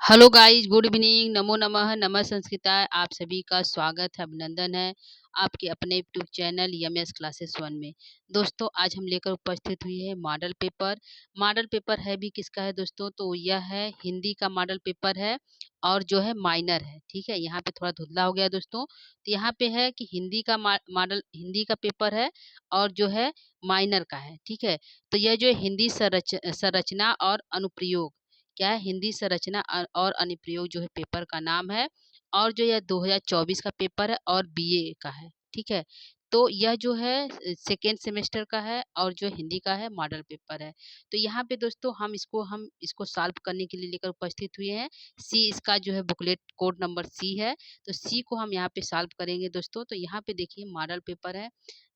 Hello guys, good evening, नमो नमः, नमः संस्कृताय। आप सभी का स्वागत है, अभिनंदन है आपके अपने यूट्यूब चैनल यमएस क्लासेस वन में। दोस्तों, आज हम लेकर उपस्थित हुए हैं मॉडल पेपर। मॉडल पेपर है भी किसका है दोस्तों? तो यह है हिंदी का मॉडल पेपर है और जो है माइनर है। ठीक है, यहाँ पे थोड़ा धुंधला हो गया दोस्तों। तो यहाँ पे है कि हिंदी का मॉडल हिंदी का पेपर है और जो है माइनर का है। ठीक है, तो यह जो हिंदी संरचना और अनुप्रयोग क्या है, हिंदी संरचना और अनुप्रयोग जो है पेपर का नाम है। और जो यह 2024 का पेपर है और बीए का है। ठीक है, तो यह जो है सेकेंड सेमेस्टर का है और जो हिंदी का है मॉडल पेपर है। तो यहाँ पे दोस्तों हम इसको सॉल्व करने के लिए लेकर उपस्थित हुए हैं। सी इसका जो है बुकलेट कोड नंबर सी है। तो सी को हम यहाँ पे सॉल्व करेंगे दोस्तों। तो यहाँ पे देखिए मॉडल पेपर है,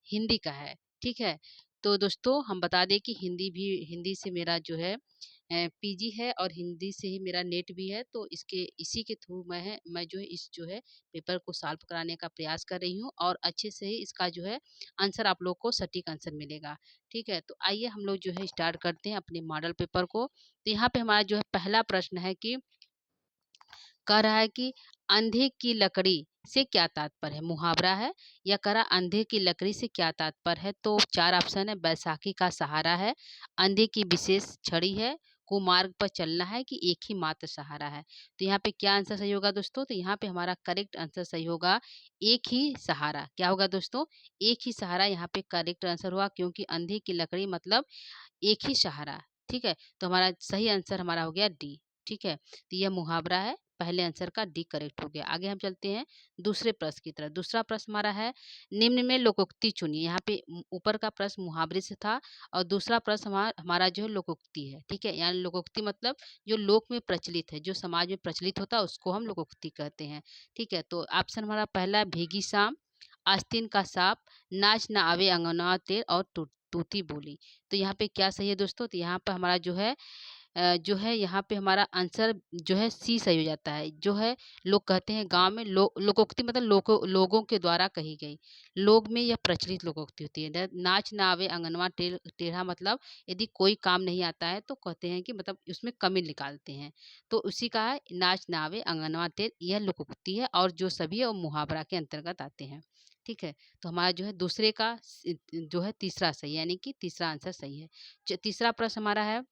हिंदी का है। ठीक है, तो दोस्तों हम बता दें कि हिंदी से मेरा जो है पीजी है और हिंदी से ही मेरा नेट भी है। तो इसी के थ्रू मैं जो है इस जो है पेपर को सॉल्व कराने का प्रयास कर रही हूँ और अच्छे से ही इसका जो है आंसर आप लोग को सटीक आंसर मिलेगा। ठीक है, तो आइए हम लोग जो है स्टार्ट करते हैं अपने मॉडल पेपर को। तो यहाँ पे हमारा जो है पहला प्रश्न है कि कह रहा है कि अंधे की लकड़ी से क्या तात्पर्य है? मुहावरा है या कह रहा अंधे की लकड़ी से क्या तात्पर्य है? तो चार ऑप्शन है। बैसाखी का सहारा है, अंधे की विशेष छड़ी है, कुमार्ग पर चलना है कि एक ही मात्र सहारा है। तो यहाँ पे क्या आंसर सही होगा दोस्तों? तो यहाँ पे हमारा करेक्ट आंसर सही होगा एक ही सहारा। क्या होगा दोस्तों? एक ही सहारा यहाँ पे करेक्ट आंसर हुआ, क्योंकि अंधे की लकड़ी मतलब एक ही सहारा। ठीक है, तो हमारा सही आंसर हमारा हो गया डी। ठीक है, तो यह मुहावरा है, पहले आंसर का डी करेक्ट हो गया। आगे हम चलते हैं दूसरे प्रश्न की तरफ। दूसरा प्रश्न हमारा है निम्न में लोकोक्ति चुनिए। यहाँ पे ऊपर का प्रश्न मुहावरे से था और दूसरा प्रश्न हमारा जो है लोकोक्ति है। ठीक है, यानी लोकोक्ति मतलब जो लोक में प्रचलित है, जो समाज में प्रचलित होता है उसको हम लोकोक्ति कहते हैं। ठीक है, तो ऑप्शन हमारा पहला है भीगी शाम, आस्तीन का सांप, नाच न आवे अंगना तेर और तूती बोली। तो यहाँ पे क्या सही है दोस्तों? तो यहाँ पे हमारा जो है यहाँ पे हमारा आंसर जो है सी सही हो जाता है। जो है लोग कहते हैं गांव में लोकोक्ति मतलब लोगों के द्वारा कही गई, लोग में यह प्रचलित लोकोक्ति होती है। नाच ना आवे अंगनवा टेढ़ा मतलब यदि कोई काम नहीं आता है तो कहते हैं कि मतलब उसमें कमी निकालते हैं। तो उसी का है नाच ना आवे अंगनवा टेढ़, यह लोकोक्ति है और जो सभी है वो मुहावरा के अंतर्गत आते हैं। ठीक है, तो हमारा जो है दूसरे का जो है तीसरा सही, यानी कि तीसरा आंसर सही है। तीसरा प्रश्न हमारा है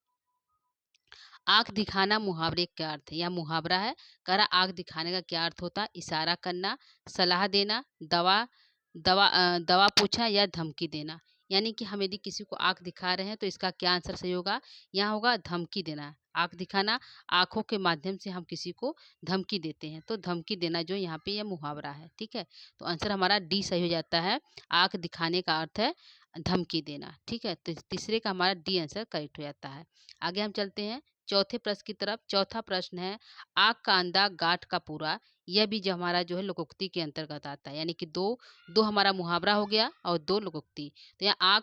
आँख दिखाना मुहावरे का क्या अर्थ है? या मुहावरा है। कह रहा आँख दिखाने का क्या अर्थ होता है? इशारा करना, सलाह देना, दवा दवा पूछना या धमकी देना। यानी कि हम यदि किसी को आँख दिखा रहे हैं तो इसका क्या आंसर सही होगा? यहाँ होगा धमकी देना। आँख दिखाना, आँखों के माध्यम से हम किसी को धमकी देते हैं, तो धमकी देना जो यहाँ पे यह मुहावरा है। ठीक है, तो आंसर हमारा डी सही हो जाता है। आँख दिखाने का अर्थ है धमकी देना। ठीक है, तो तीसरे का हमारा डी आंसर करेक्ट हो जाता है। आगे हम चलते हैं चौथे प्रश्न की तरफ। चौथा प्रश्न है आग का अंधा गाठ का पूरा। यह भी जो हमारा जो है लोकोक्ति के अंतर्गत आता है, यानी कि दो दो हमारा मुहावरा हो गया और दो लोकोक्ति। तो यहाँ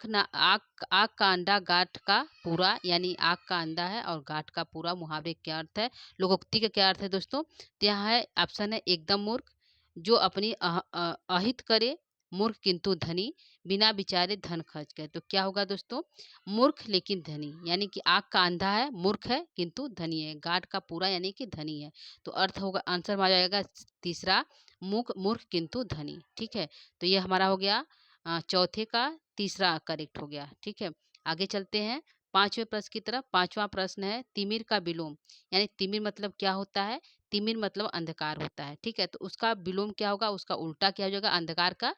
आग का अंडा गाठ का पूरा, यानी आग का अंडा है और गाठ का पूरा मुहावरे का क्या अर्थ है? लोकोक्ति का क्या अर्थ है दोस्तों? तो यहाँ है ऑप्शन है एकदम मूर्ख, जो अपनी अहित करे, मूर्ख किंतु धनी, बिना विचारे धन खर्च करे। तो क्या होगा दोस्तों? मूर्ख लेकिन धनी, यानी कि आँख का अंधा है, मूर्ख है किंतु धनी है, गाठ का पूरा यानी कि धनी है। तो अर्थ होगा आंसर में आ जाएगा तीसरा मूर्ख किंतु धनी। ठीक है, तो ये हमारा हो गया चौथे का तीसरा करेक्ट हो गया। ठीक है, आगे चलते हैं पांचवें प्रश्न की तरफ। पांचवा प्रश्न है तिमिर का विलोम। यानी तिमिर मतलब क्या होता है? तिमिर मतलब अंधकार होता है। ठीक है, तो उसका विलोम क्या होगा? उसका उल्टा क्या हो जाएगा? अंधकार का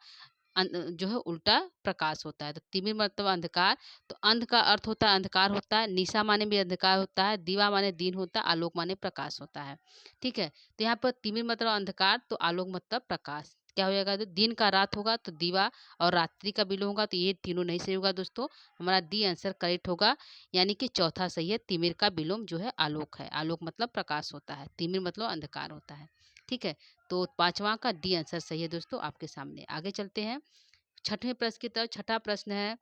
जो है उल्टा प्रकाश होता है। तो तिमिर मतलब अंधकार। तो अंध का अर्थ होता है अंधकार होता है, निशा माने भी अंधकार होता है, दीवा माने दिन होता है, आलोक माने प्रकाश होता है। ठीक है, तो यहाँ पर तिमिर मतलब अंधकार, तो आलोक मतलब प्रकाश। क्या हो जाएगा? तो दिन का रात होगा तो दीवा, और रात्रि का विलोम होगा तो ये तीनों नहीं सही होगा दोस्तों। हमारा डी आंसर करेक्ट होगा, यानी कि चौथा सही है। तिमिर का विलोम जो है आलोक है, आलोक मतलब प्रकाश होता है, तिमिर मतलब अंधकार होता है। ठीक है, तो पांचवा का डी आंसर सही है दोस्तों आपके सामने। आगे चलते हैं छठवें प्रश्न की तरफ। छठा प्रश्न है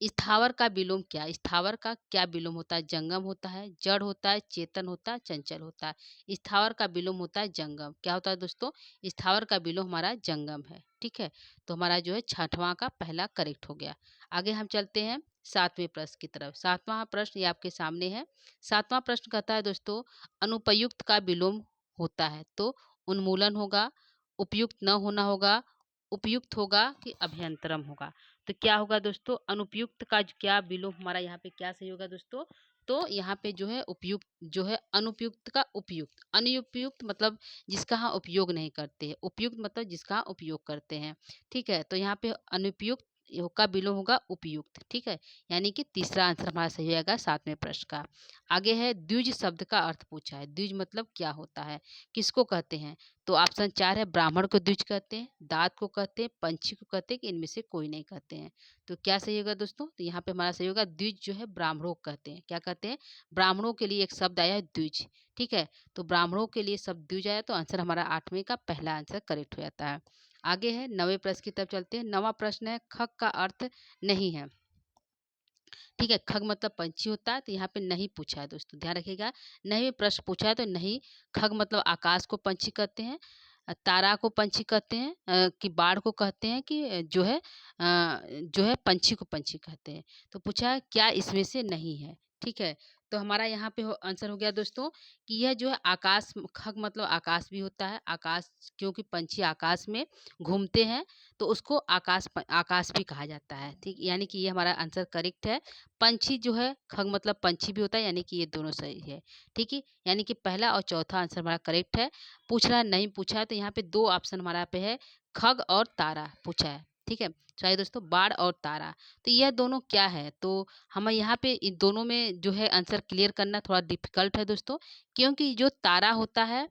स्थावर का विलोम क्या? स्थावर का क्या विलोम होता है? जंगम होता है, जड़ होता है, चेतन होता है, चंचल होता है। स्थावर का विलोम होता है जंगम। क्या होता है दोस्तों? स्थावर का विलोम हमारा जंगम है। ठीक है, तो हमारा जो है छठवां का पहला करेक्ट हो गया। आगे हम चलते हैं सातवें प्रश्न की तरफ। सातवां प्रश्न ये आपके सामने है। सातवां प्रश्न कहता है दोस्तों, अनुपयुक्त का विलोम होता है तो उन्मूलन होगा, उपयुक्त न होना होगा, उपयुक्त होगा कि अभ्यंतरम होगा। तो क्या होगा दोस्तों, अनुपयुक्त का क्या विलोम, हमारा यहाँ पे क्या सही होगा दोस्तों। तो यहाँ पे जो है उपयुक्त जो है अनुपयुक्त का उपयुक्त, अनुपयुक्त मतलब जिसका हम उपयोग नहीं करते हैं, उपयुक्त मतलब जिसका उपयोग करते हैं। ठीक है, तो यहाँ पे अनुपयुक्त का विलोम होगा उपयुक्त। ठीक है, यानी कि तीसरा आंसर हमारा सही होगा सातवें प्रश्न का। आगे है द्विज शब्द का अर्थ पूछा है। द्विज मतलब क्या होता है, किसको कहते हैं। तो ऑप्शन 4 है, ब्राह्मण को द्विज कहते हैं, दांत को कहते हैं, पंछी को कहते हैं, कि इनमें से कोई नहीं कहते हैं। तो क्या सही होगा दोस्तों, तो यहाँ पे हमारा सही होगा द्विज जो है ब्राह्मणों को कहते हैं। क्या कहते हैं, ब्राह्मणों के लिए एक शब्द आया है द्विज। ठीक है, तो ब्राह्मणों के लिए शब्द द्विज आया, तो आंसर हमारा आठवें का पहला आंसर करेक्ट हो जाता है। आगे है नवे प्रश्न की तरफ चलते हैं। नवा प्रश्न है, खग का अर्थ नहीं है। ठीक है, खग मतलब पंछी होता है, तो यहाँ पे नहीं पूछा है दोस्तों, ध्यान रखिएगा। नहीं प्रश्न पूछा है तो नहीं। खग मतलब आकाश को पंछी कहते हैं, तारा को पंछी कहते हैं, कि बाढ़ को कहते हैं, कि जो है पंछी को पंछी कहते हैं। तो पूछा है क्या इसमें से नहीं है। ठीक है, तो हमारा यहाँ पे आंसर हो गया दोस्तों कि यह जो है आकाश, खग मतलब आकाश भी होता है, आकाश क्योंकि पंछी आकाश में घूमते हैं तो उसको आकाश भी कहा जाता है। ठीक, यानी कि ये हमारा आंसर करेक्ट है। पंछी जो है, खग मतलब पंछी भी होता है, यानी कि ये दोनों सही है। ठीक है, यानी कि पहला और चौथा आंसर हमारा करेक्ट है। पूछ रहा है नहीं पूछा है, तो यहाँ पे दो ऑप्शन हमारा पे है, खग और तारा पूछा है। ठीक है, चलिए दोस्तों, बाढ़ और तारा, तो यह दोनों क्या है, तो हमें यहाँ पे इन दोनों में जो है आंसर क्लियर करना थोड़ा डिफिकल्ट है दोस्तों। क्योंकि जो तारा होता है,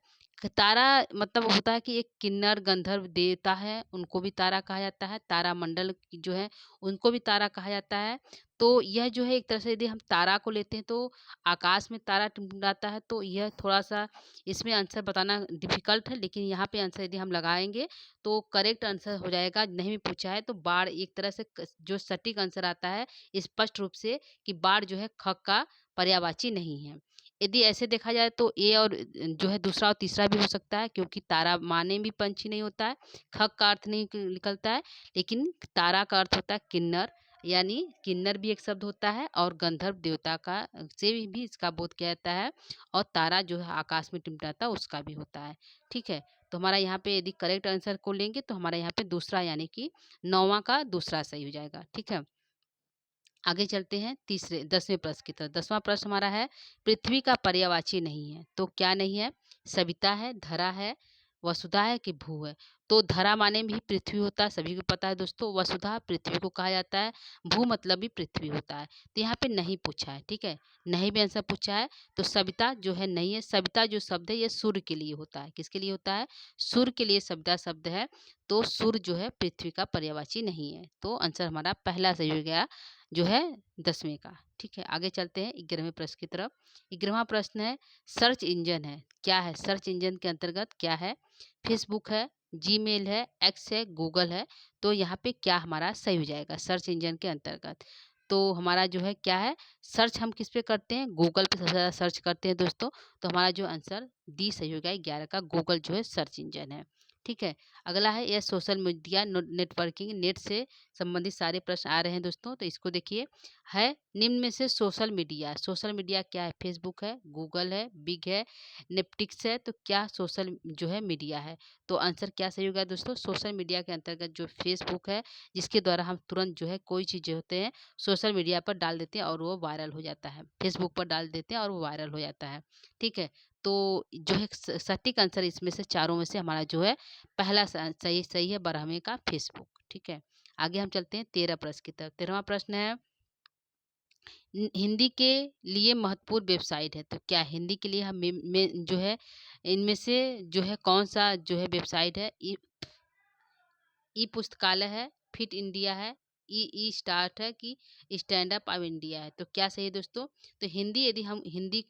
तारा मतलब होता है कि एक किन्नर गंधर्व देवता है, उनको भी तारा कहा जाता है, तारा मंडल जो है उनको भी तारा कहा जाता है। तो यह जो है एक तरह से यदि हम तारा को लेते हैं तो आकाश में तारा टिमटिमाता है, तो यह थोड़ा सा इसमें आंसर बताना डिफिकल्ट है। लेकिन यहाँ पे आंसर यदि हम लगाएंगे तो करेक्ट आंसर हो जाएगा। नहीं भी पूछा है तो बाढ़ एक तरह से जो सटीक आंसर आता है स्पष्ट रूप से, कि बाढ़ जो है खग का पर्यायवाची नहीं है। यदि ऐसे देखा जाए तो ए और जो है दूसरा और तीसरा भी हो सकता है, क्योंकि तारा माने भी पंछी नहीं होता है, खग का अर्थ नहीं निकलता है, लेकिन तारा का अर्थ होता है किन्नर, यानी किन्नर भी एक शब्द होता है, और गंधर्व देवता का से भी इसका बोध किया जाता है, और तारा जो है आकाश में टिमटाता है उसका भी होता है। ठीक है, तो हमारा यहाँ पे यदि करेक्ट आंसर को लेंगे तो हमारा यहाँ पे दूसरा यानी कि नौवां का दूसरा सही हो जाएगा। ठीक है, आगे चलते हैं तीसरे 10वें प्रश्न की तरफ। 10वां प्रश्न हमारा है, पृथ्वी का पर्यायवाची नहीं है, तो क्या नहीं है, सविता है, धरा है, वसुधा है, कि भू है। तो धरा माने भी पृथ्वी होता है, सभी को पता है दोस्तों, वसुधा पृथ्वी को कहा जाता है, भू मतलब भी पृथ्वी होता है। तो यहाँ पे नहीं पूछा है। ठीक है, नहीं भी आंसर पूछा है, तो सविता जो है नहीं है। सविता जो शब्द है ये सूर्य के लिए होता है, किसके लिए होता है, सूर्य के लिए सविता शब्द है। तो सूर्य जो है पृथ्वी का पर्यायवाची नहीं है, तो आंसर हमारा पहला सही हो गया जो है 10वें का। ठीक है, आगे चलते हैं 11वें प्रश्न की तरफ। 11वां प्रश्न है, सर्च इंजन है, क्या है, सर्च इंजन के अंतर्गत क्या है, फेसबुक है, जीमेल है, एक्स है, गूगल है। तो यहाँ पे क्या हमारा सही हो जाएगा सर्च इंजन के अंतर्गत। तो हमारा जो है क्या है, सर्च हम किस पे करते हैं, गूगल पे सबसे ज़्यादा सर्च करते हैं दोस्तों। तो हमारा जो आंसर डी सही हो गया 11 का, गूगल जो है सर्च इंजन है। ठीक है, अगला है यह सोशल मीडिया नेटवर्किंग, नेट से संबंधित सारे प्रश्न आ रहे हैं दोस्तों, तो इसको देखिए। है निम्न में से सोशल मीडिया क्या है, फेसबुक है, गूगल है, बिग है, नेपटिक्स है, तो क्या सोशल जो है मीडिया है। तो आंसर क्या सही होगा दोस्तों, सोशल मीडिया के अंतर्गत जो फेसबुक है, जिसके द्वारा हम तुरंत जो है कोई चीज़ जो होते हैं सोशल मीडिया पर डाल देते हैं और वो वायरल हो जाता है, फेसबुक पर डाल देते हैं और वो वायरल हो जाता है। ठीक है, तो जो है सटीक आंसर इसमें से चारों में से हमारा जो है पहला सही सही है, 12वें का फेसबुक। ठीक है, आगे हम चलते हैं 13 प्रश्न की तरफ। 13वां प्रश्न है, हिंदी के लिए महत्वपूर्ण वेबसाइट है, तो क्या हिंदी के लिए हम में जो है इनमें से जो है कौन सा जो है वेबसाइट है, ई पुस्तकालय है, फिट इंडिया है, ई ई स्टार्ट है, कि स्टैंड अप ऑफ इंडिया है। तो क्या सही है दोस्तों, तो हिंदी यदि हम हिंदी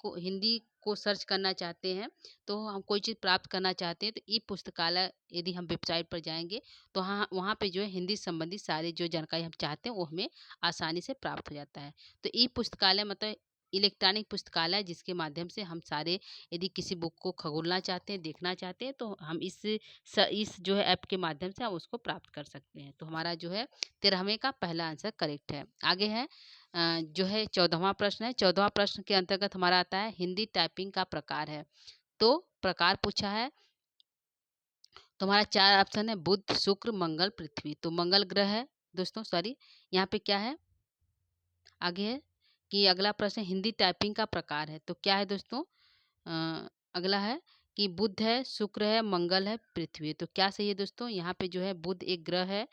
को सर्च करना चाहते हैं, तो हम कोई चीज़ प्राप्त करना चाहते हैं, तो ई पुस्तकालय यदि हम वेबसाइट पर जाएंगे तो हाँ वहाँ पे जो है हिंदी संबंधी सारी जो जानकारी हम चाहते हैं वो हमें आसानी से प्राप्त हो जाता है। तो ई पुस्तकालय मतलब इलेक्ट्रॉनिक पुस्तकालय, जिसके माध्यम से हम सारे यदि किसी बुक को खगोलना चाहते हैं, देखना चाहते हैं, तो हम इस जो है ऐप के माध्यम से हम उसको प्राप्त कर सकते हैं। तो हमारा जो है 13वें का पहला आंसर करेक्ट है। आगे है जो है 14वां प्रश्न है। 14वां प्रश्न के अंतर्गत हमारा आता है हिंदी टाइपिंग का प्रकार है। तो प्रकार पूछा है, तो हमारा 4 ऑप्शन है बुध, शुक्र, मंगल, पृथ्वी। तो मंगल ग्रह है दोस्तों, सॉरी यहाँ पे क्या है, आगे है कि अगला प्रश्न हिंदी टाइपिंग का प्रकार है। तो क्या है दोस्तों, अगला है कि बुध है, शुक्र है, मंगल है, पृथ्वी है। तो क्या सही है दोस्तों, यहाँ पे जो है बुध एक ग्रह है,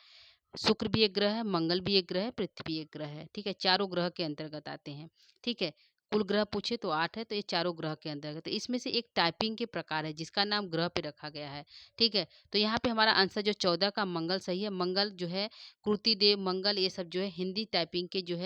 शुक्र भी एक ग्रह है, मंगल भी एक ग्रह है, पृथ्वी एक ग्रह है। ठीक है, चारों ग्रह के अंतर्गत आते हैं। ठीक है, कुल ग्रह पूछे तो 8 है, तो ये चारों ग्रह के अंतर्गत है। इसमें से एक टाइपिंग के प्रकार है जिसका नाम ग्रह पे रखा गया है। ठीक है, तो यहाँ पे हमारा आंसर जो 14 का मंगल सही है। मंगल जो है कृति देव, मंगल, ये सब जो है हिंदी टाइपिंग के जो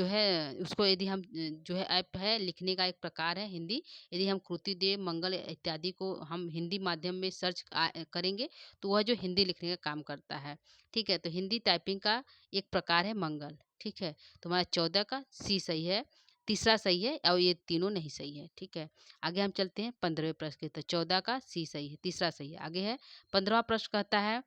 है उसको यदि हम जो है ऐप है लिखने का एक प्रकार है हिंदी। यदि हम कृति देव, मंगल इत्यादि को हम हिंदी माध्यम में सर्च करेंगे तो वह जो हिंदी लिखने का काम करता है। ठीक है, तो हिंदी टाइपिंग का एक प्रकार है मंगल। ठीक है, तो हमारा 14 का सी सही है, तीसरा सही है और ये तीनों नहीं सही है। ठीक है, आगे हम चलते हैं 15वें प्रश्न के। तो 14 का सी सही है, तीसरा सही है। आगे है 15वां प्रश्न कहता है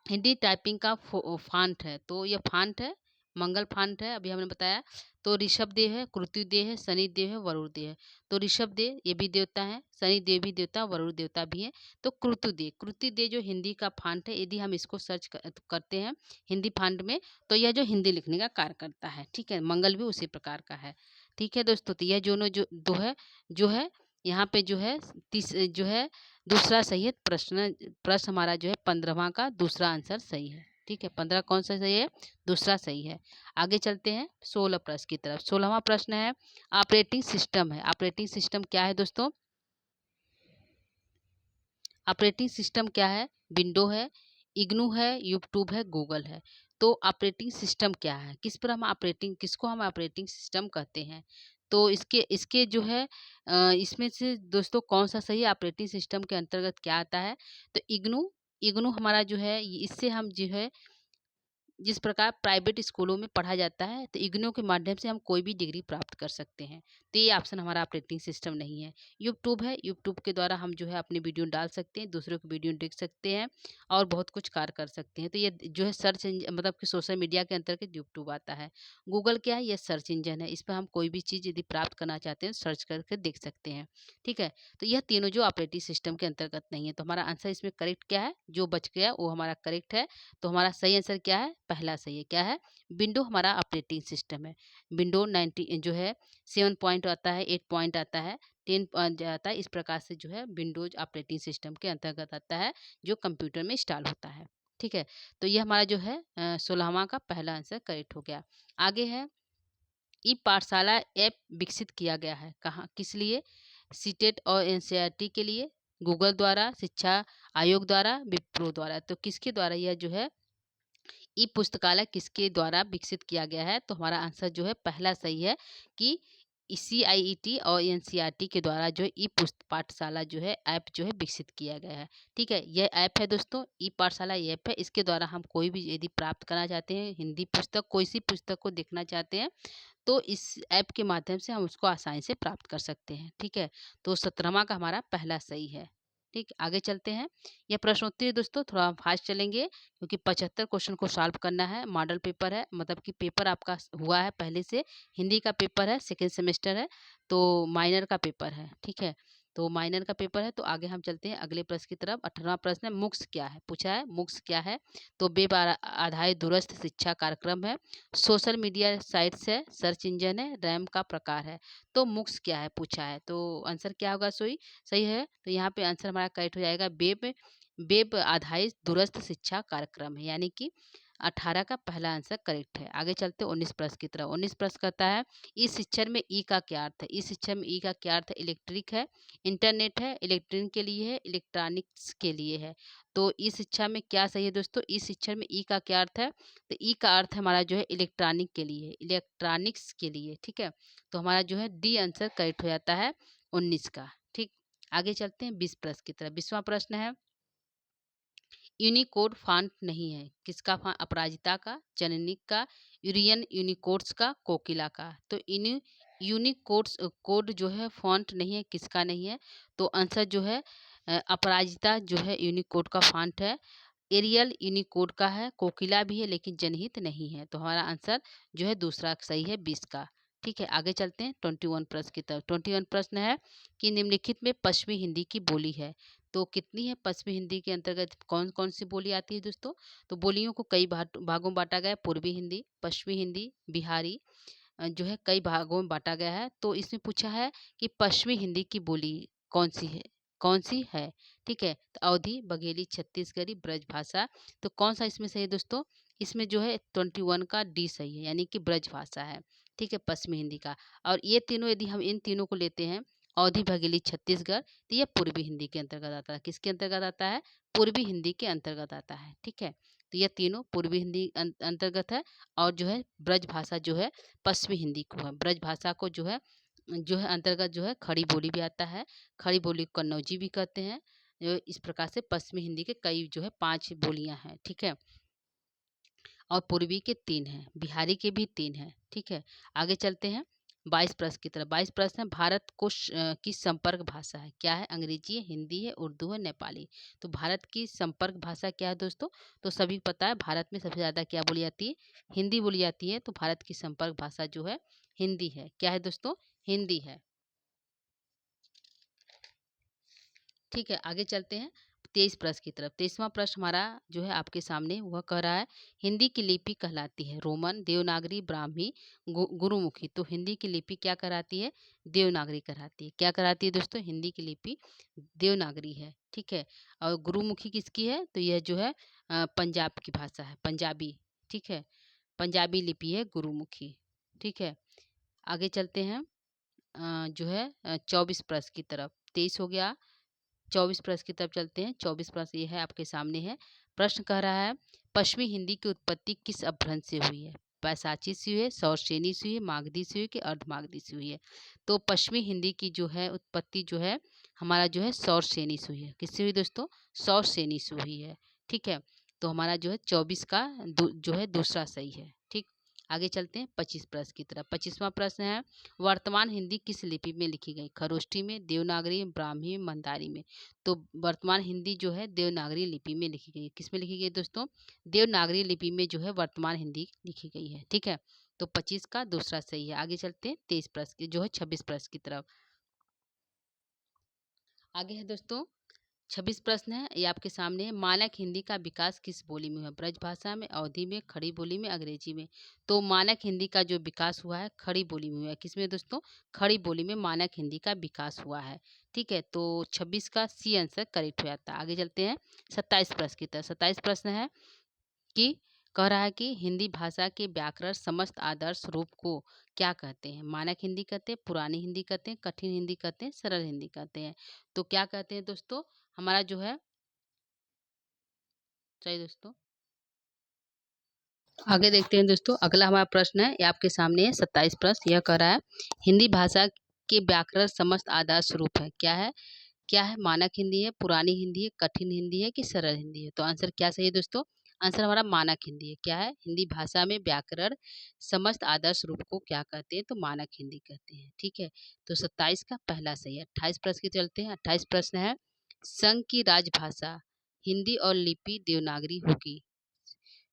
हिंदी टाइपिंग का फांट है। तो ये फांट है, मंगल फांट है, अभी हमने बताया। तो ऋषभ देव है, कृति देव है, शनि देव है, वरुण देव है। तो ऋषभ देव ये भी देवता है, शनि देव भी देवता, वरुण देवता भी है। तो कृति देव जो हिंदी का फांट है, यदि हम इसको सर्च करते हैं हिंदी फांट में, तो यह जो हिंदी लिखने का कार्य करता है। ठीक है, मंगल भी उसी प्रकार का है। ठीक है दोस्तों, तो यह जो दो है जो है यहाँ पे जो है जो है दूसरा सही है। प्रश्न प्रश्न हमारा जो है 15वां का दूसरा आंसर सही है। ठीक है, 15 कौन सा सही है, दूसरा सही है। आगे चलते हैं 16 प्रश्न की तरफ। 16वां प्रश्न है ऑपरेटिंग सिस्टम है। ऑपरेटिंग सिस्टम क्या है दोस्तों, ऑपरेटिंग सिस्टम क्या है, विंडो है, इग्नू है, यूट्यूब है, गूगल है। तो ऑपरेटिंग सिस्टम क्या है, किसको हम ऑपरेटिंग सिस्टम कहते हैं। तो इसके इसके जो है इसमें से दोस्तों कौन सा सही ऑपरेटिंग सिस्टम के अंतर्गत क्या आता है। तो इग्नू इग्नू हमारा जो है इससे हम जो है जिस प्रकार प्राइवेट स्कूलों में पढ़ा जाता है, तो इग्नू के माध्यम से हम कोई भी डिग्री प्राप्त कर सकते हैं। तो ये ऑप्शन हमारा ऑपरेटिंग सिस्टम नहीं है। यूट्यूब है, यूट्यूब के द्वारा हम जो है अपनी वीडियो डाल सकते हैं, दूसरों की वीडियो देख सकते हैं और बहुत कुछ कार्य कर सकते हैं। तो ये जो है मतलब कि सोशल मीडिया के अंतर्गत यूट्यूब आता है। गूगल क्या है, यह सर्च इंजन है, इस पर हम कोई भी चीज़ यदि प्राप्त करना चाहते हैं सर्च करके देख सकते हैं। ठीक है, तो यह तीनों जो ऑपरेटिंग सिस्टम के अंतर्गत नहीं है। तो हमारा आंसर इसमें करेक्ट क्या है, जो बच गया वो हमारा करेक्ट है। तो हमारा सही आंसर क्या है, पहला सही है। क्या है, विंडो हमारा ऑपरेटिंग सिस्टम है। विंडो 90 जो है 7 पॉइंट आता है, 8 पॉइंट आता है, 10 आता है। इस प्रकार से जो है विंडोज ऑपरेटिंग सिस्टम के अंतर्गत आता है जो कंप्यूटर में इंस्टॉल होता है। ठीक है, तो ये हमारा जो है 16वां का पहला आंसर करेक्ट हो गया। आगे है ई पाठशाला ऐप विकसित किया गया है, कहाँ, किस लिए, सीटेट और एनसीईआरटी के लिए, गूगल द्वारा, शिक्षा आयोग द्वारा, विप्रो द्वारा। तो किसके द्वारा यह जो है ई पुस्तकालय किसके द्वारा विकसित किया गया है। तो हमारा आंसर जो है पहला सही है कि CIET और NCERT के द्वारा जो ई पाठशाला जो है ऐप जो है विकसित किया गया है। ठीक है, यह ऐप है दोस्तों, ई पाठशाला ऐप है। इसके द्वारा हम कोई भी यदि प्राप्त करना चाहते हैं हिंदी पुस्तक, कोई सी पुस्तक को देखना चाहते हैं, तो इस ऐप के माध्यम से हम उसको आसानी से प्राप्त कर सकते हैं। ठीक है, तो 17वां का हमारा पहला सही है। ठीक, आगे चलते हैं। यह प्रश्नोत्तरी दोस्तों थोड़ा फास्ट चलेंगे क्योंकि 75 क्वेश्चन को सॉल्व करना है। मॉडल पेपर है, मतलब कि पेपर आपका हुआ है पहले से, हिंदी का पेपर है, सेकेंड सेमेस्टर है, तो माइनर का पेपर है। ठीक है, तो माइनर का पेपर है। तो आगे हम चलते हैं अगले प्रश्न की तरफ। 18वां प्रश्न है मुक्स क्या है, पूछा है मुक्स क्या है। तो वेब आधारित दूरस्थ शिक्षा कार्यक्रम है, सोशल मीडिया साइट्स है, सर्च इंजन है, रैम का प्रकार है। तो मुक्स क्या है पूछा है, तो आंसर क्या होगा, सही है। तो यहाँ पे आंसर हमारा करेक्ट हो जाएगा वेब वेब आधारित दूरस्थ शिक्षा कार्यक्रम है, यानी कि 18 का पहला आंसर करेक्ट है। आगे चलते 19 प्रश्न की तरफ। 19 प्रश्न कहता है इस शिक्षण में ई का क्या अर्थ है। इस शिक्षण में ई का क्या अर्थ है, इलेक्ट्रिक है, इंटरनेट है, इलेक्ट्रॉनिक के लिए है, इलेक्ट्रॉनिक्स के लिए है। तो इस शिक्षा में क्या सही है दोस्तों, इस शिक्षण में ई का क्या अर्थ है। तो ई का अर्थ हमारा जो है इलेक्ट्रॉनिक के लिए, इलेक्ट्रॉनिक्स के लिए। ठीक है, तो हमारा जो है डी आंसर करेक्ट हो जाता है 19 का। ठीक, आगे चलते हैं 20 प्रश्न की तरफ। 20वां प्रश्न है यूनिकोड फॉन्ट नहीं है, किसका फॉन्ट, अपराजिता का, जननिक का, यूरियन यूनिकोड्स का, कोकिला का। तो इन यूनिकोड्स कोड जो है फॉन्ट नहीं है, किसका नहीं है। तो आंसर जो है अपराजिता जो है यूनिकोड का फॉन्ट है। एरियल यूनिकोड का है, कोकिला भी है लेकिन जनहित नहीं है। तो हमारा आंसर जो है दूसरा सही है 20 का। ठीक है, आगे चलते हैं 21 प्रश्न की तरफ। 21 प्रश्न है कि निम्नलिखित में पश्चिमी हिंदी की बोली है। तो कितनी है पश्चिमी हिंदी के अंतर्गत कौन कौन सी बोली आती है दोस्तों? तो बोलियों को कई भागों में बांटा गया है। पूर्वी हिंदी, पश्चिमी हिंदी, बिहारी, जो है कई भागों में बांटा गया है। तो इसमें पूछा है कि पश्चिमी हिंदी की बोली कौन सी है, कौन सी है? ठीक है, तो अवधी, बघेली, छत्तीसगढ़ी, ब्रजभाषा। तो कौन सा इसमें सही है दोस्तों? इसमें जो है 21 का डी सही है, यानी कि ब्रजभाषा है। ठीक है, पश्चिमी हिंदी का। और ये तीनों यदि हम इन तीनों को लेते हैं, अवधी, बघेली, छत्तीसगढ़, तो ये पूर्वी हिंदी के अंतर्गत आता है। किसके अंतर्गत आता है? पूर्वी हिंदी के अंतर्गत आता है। ठीक है, तो ये तीनों पूर्वी हिंदी अंतर्गत है। और जो है ब्रजभाषा जो है पश्चिमी हिंदी को है। ब्रजभाषा को जो है अंतर्गत जो है खड़ी बोली भी आता है। खड़ी बोली को कन्नौजी भी कहते हैं। जो इस प्रकार से पश्चिमी हिंदी के कई जो है 5 बोलियां हैं। ठीक है, और पूर्वी के 3 हैं, बिहारी के भी 3 हैं। ठीक है, आगे चलते हैं 22 प्रश्न की तरफ। 22 प्रश्न है भारत को की संपर्क भाषा है क्या है? अंग्रेजी है, हिंदी है, उर्दू है, नेपाली। तो भारत की संपर्क भाषा क्या है दोस्तों? तो सभी को पता है भारत में सबसे ज़्यादा क्या बोली जाती है? हिंदी बोली जाती है। तो भारत की संपर्क भाषा जो है हिंदी है। क्या है दोस्तों? हिंदी है। ठीक है, आगे चलते हैं 23 प्रश्न की तरफ। 23वां प्रश्न हमारा जो है आपके सामने वह कह रहा है हिंदी की लिपि कहलाती है रोमन, देवनागरी, ब्राह्मी, गुरुमुखी। तो हिंदी की लिपि क्या कहलाती है? देवनागरी कहलाती है। क्या कहलाती है दोस्तों? हिंदी की लिपि देवनागरी है। ठीक है, और गुरुमुखी किसकी है? तो यह जो है पंजाब की भाषा है, पंजाबी। ठीक है, पंजाबी लिपि है गुरुमुखी। ठीक है, आगे चलते हैं जो है 24 प्रश्न की तरफ। 23 हो गया, 24 प्रश्न की तरफ चलते हैं। 24 प्रश्न ये है आपके सामने है। प्रश्न कह रहा है पश्चिमी हिंदी की उत्पत्ति किस अपभ्रंश से हुई है? पैसाची से हुई है, सौरसेनी से हुई है, मागधी से हुई है कि अर्धमागधी से हुई है? तो पश्चिमी हिंदी की जो है उत्पत्ति जो है हमारा जो है सौरसेनी से हुई है। किससे हुई दोस्तों? सौरसेनी से हुई है। ठीक है, तो हमारा जो है 24 का जो है दूसरा सही है। ठीक, आगे चलते हैं 25 प्रश्न की तरफ। 25वां प्रश्न है वर्तमान हिंदी किस लिपि में लिखी गई? खरोष्ठी में, देवनागरी, ब्राह्मी, मंदारी में। तो वर्तमान हिंदी जो है देवनागरी लिपि में लिखी गई है। किस में लिखी गई दोस्तों? देवनागरी लिपि में जो है वर्तमान हिंदी लिखी गई है। ठीक है, तो 25 का दूसरा सही है। आगे चलते हैं 23 प्रश्न की जो है 26 प्रश्न की तरफ। आगे है दोस्तों 26 प्रश्न है, ये आपके सामने है। मानक हिंदी का विकास किस बोली में हुआ? ब्रजभाषा में, अवधी में, खड़ी बोली में, अंग्रेजी में। तो मानक हिंदी का जो विकास हुआ है खड़ी बोली में हुआ है। किसमें दोस्तों? खड़ी बोली में मानक हिंदी का विकास हुआ है। ठीक है, तो 26 का सी आंसर करेक्ट हो जाता है। आगे चलते हैं 27 प्रश्न की तरफ। 27 प्रश्न है कि कह रहा है कि हिंदी भाषा के व्याकरण समस्त आदर्श रूप को क्या कहते हैं? मानक हिंदी कहते हैं, पुरानी हिंदी कहते हैं, कठिन हिंदी कहते हैं, सरल हिंदी कहते हैं। तो क्या कहते हैं दोस्तों? हमारा जो है चलिए दोस्तों आगे देखते हैं दोस्तों। अगला हमारा प्रश्न है, ये आपके सामने है 27 प्रश्न। यह कह रहा है हिंदी भाषा के व्याकरण समस्त आदर्श रूप है क्या है? क्या है? मानक हिंदी है, पुरानी हिंदी है, कठिन हिंदी है कि सरल हिंदी है? तो आंसर क्या सही है दोस्तों? आंसर हमारा मानक हिंदी है। क्या है? हिंदी भाषा में व्याकरण समस्त आदर्श रूप को क्या कहते हैं? तो मानक हिंदी कहते हैं। ठीक है, तो 27 का पहला सही है। 28 प्रश्न की चलते हैं। 28 प्रश्न है संघ की राजभाषा हिंदी और लिपि देवनागरी होगी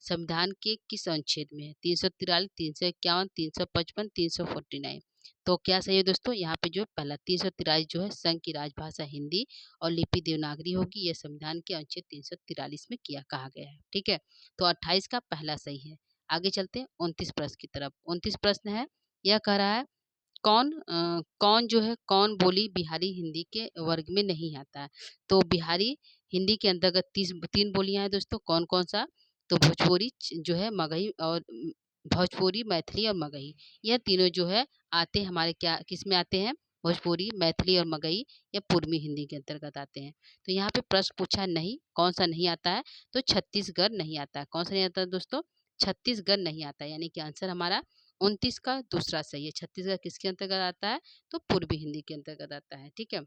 संविधान के किस अनुच्छेद में है? 343, 351, 355, 349। तो क्या सही है दोस्तों? यहाँ पे जो पहला 343 जो है संघ की राजभाषा हिंदी और लिपि देवनागरी होगी, यह संविधान के अनुच्छेद 343 में किया कहा गया है। ठीक है, तो 28 का पहला सही है। आगे चलते हैं 29 प्रश्न की तरफ। 29 प्रश्न है, यह कह रहा है कौन जो है कौन बोली बिहारी हिंदी के वर्ग में नहीं आता है? तो बिहारी हिंदी के अंतर्गत 3 बोलियां हैं दोस्तों। कौन कौन सा? तो भोजपुरी जो है मगही और भोजपुरी, मैथिली और मगही, यह तीनों जो है आते हैं हमारे क्या किस में आते हैं? भोजपुरी, मैथिली और मगही या पूर्वी हिंदी के अंतर्गत आते हैं। तो यहाँ पे प्रश्न पूछा नहीं कौन सा नहीं आता है? तो छत्तीसगढ़ नहीं आता है। कौन सा नहीं आता है दोस्तों? छत्तीसगढ़ नहीं आता है, यानी कि आंसर हमारा 29 का दूसरा सही है। छत्तीसगढ़ किसके अंतर्गत आता है? तो पूर्वी हिंदी के अंतर्गत आता है। ठीक है,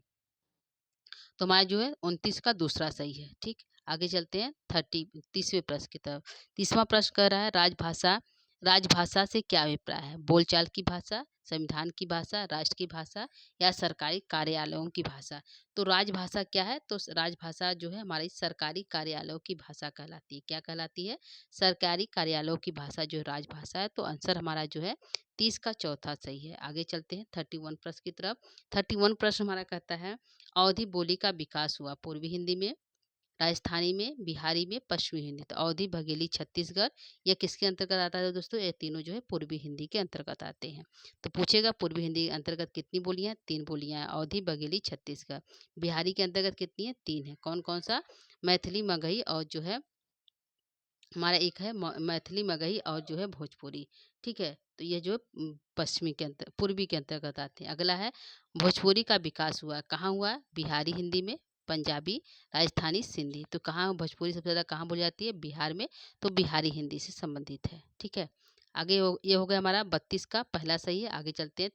तो हमारा जो है 29 का दूसरा सही है। ठीक, आगे चलते हैं 30 तीसवें प्रश्न की तरफ। 30वां प्रश्न कह रहा है राजभाषा राजभाषा से क्या अभिप्राय है? बोलचाल की भाषा, संविधान की भाषा, राष्ट्र की भाषा या सरकारी कार्यालयों की भाषा। तो राजभाषा क्या है? तो राजभाषा जो है हमारी सरकारी कार्यालयों की भाषा कहलाती है। क्या कहलाती है? सरकारी कार्यालयों की भाषा जो राजभाषा है। तो आंसर हमारा जो है 30 का चौथा सही है। आगे चलते हैं 31 प्रश्न की तरफ। 31 प्रश्न हमारा कहता है अवधी बोली का विकास हुआ पूर्वी हिंदी में, राजस्थानी में, बिहारी में, पश्चिमी हिंदी। तो अवधी, बघेली, छत्तीसगढ़ ये किसके अंतर्गत आता है दोस्तों? ये तीनों जो है पूर्वी हिंदी के अंतर्गत आते हैं। तो पूछेगा पूर्वी हिंदी के अंतर्गत कितनी बोलियां? 3 बोलियां हैं, अवधी, बघेली, छत्तीसगढ़। बिहारी के अंतर्गत कितनी है? 3 है। कौन कौन सा? मैथिली, मगही और जो है हमारा एक है मैथिली, मगही और जो है भोजपुरी। ठीक है, तो ये जो है पश्चिमी के अंतर पूर्वी के अंतर्गत आते हैं। अगला है भोजपुरी का विकास हुआ कहाँ हुआ? बिहारी हिंदी में, पंजाबी, राजस्थानी, सिंधी। तो कहाँ भोजपुरी सबसे ज़्यादा कहाँ बोली जाती है? बिहार में। तो बिहारी हिंदी से संबंधित है। ठीक है, आगे ये हो गया हमारा 32 का पहला सही है। आगे चलते हैं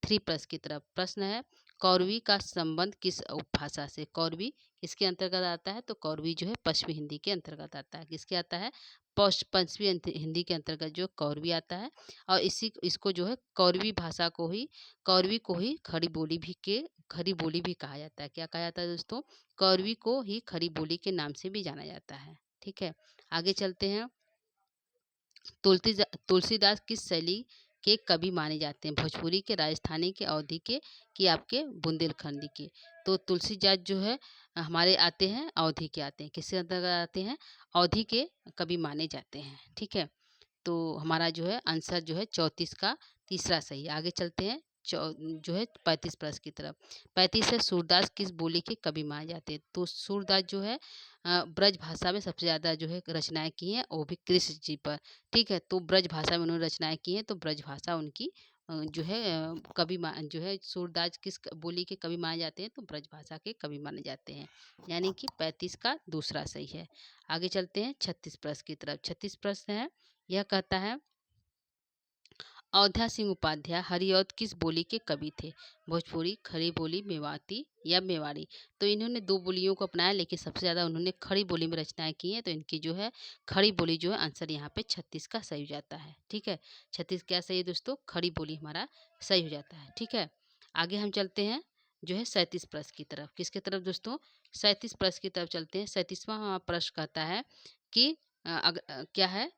3 प्रश्न की तरफ। प्रश्न है कौरवी का संबंध किस उपभाषा से? कौरवी किसके अंतर्गत आता है? तो कौरवी जो है पश्चिमी हिंदी के अंतर्गत आता है। किसके आता है? पश्चिमी हिंदी के अंतर्गत जो कौरवी आता है। और इसको जो है कौरवी को ही खड़ी बोली भी कहा जाता है। क्या कहा जाता है दोस्तों? कौरवी को ही खड़ी बोली के नाम से भी जाना जाता है। ठीक है, आगे चलते हैं। तुलसीदास किस शैली के कवि माने जाते हैं? भोजपुरी के, राजस्थानी के, अवधी के कि आपके बुंदेलखंडी के? तो तुलसीदास जो है हमारे आते हैं अवधी के आते हैं। किसके अंतर्गत आते हैं? अवधी के कवि माने जाते हैं। ठीक है, तो हमारा जो है आंसर जो है 34 का तीसरा सही है। आगे चलते हैं जो है 35 प्रश्न की तरफ। 35 है सूरदास किस बोली के कवि माने जाते हैं? तो सूरदास जो है ब्रज भाषा में सबसे ज़्यादा जो है रचनाएं की हैं, वो भी कृष्ण जी पर। ठीक है, तो ब्रज भाषा में उन्होंने रचनाएं की हैं, तो ब्रज भाषा उनकी जो है जो है सूरदास किस बोली के कवि माने जाते हैं? तो ब्रज भाषा के कवि माने जाते हैं। यानी कि 35 का दूसरा सही है। आगे चलते हैं 36 प्रश्न की तरफ। 36 प्रश्न है, यह कहता है अयोध्या सिंह उपाध्याय हरिऔध किस बोली के कवि थे? भोजपुरी, खड़ी बोली, मेवाती या मेवाड़ी? तो इन्होंने 2 बोलियों को अपनाया, लेकिन सबसे ज़्यादा उन्होंने खड़ी बोली में रचनाएं की हैं। तो इनकी जो है खड़ी बोली जो है आंसर यहाँ पे 36 का सही हो जाता है। ठीक है, 36 क्या सही है दोस्तों? खड़ी बोली हमारा सही हो जाता है। ठीक है, आगे हम चलते हैं जो है 37 प्रश्न की तरफ। किसके तरफ दोस्तों? 37 प्रश्न की तरफ चलते हैं। 37वां प्रश्न कहता है कि क्या है?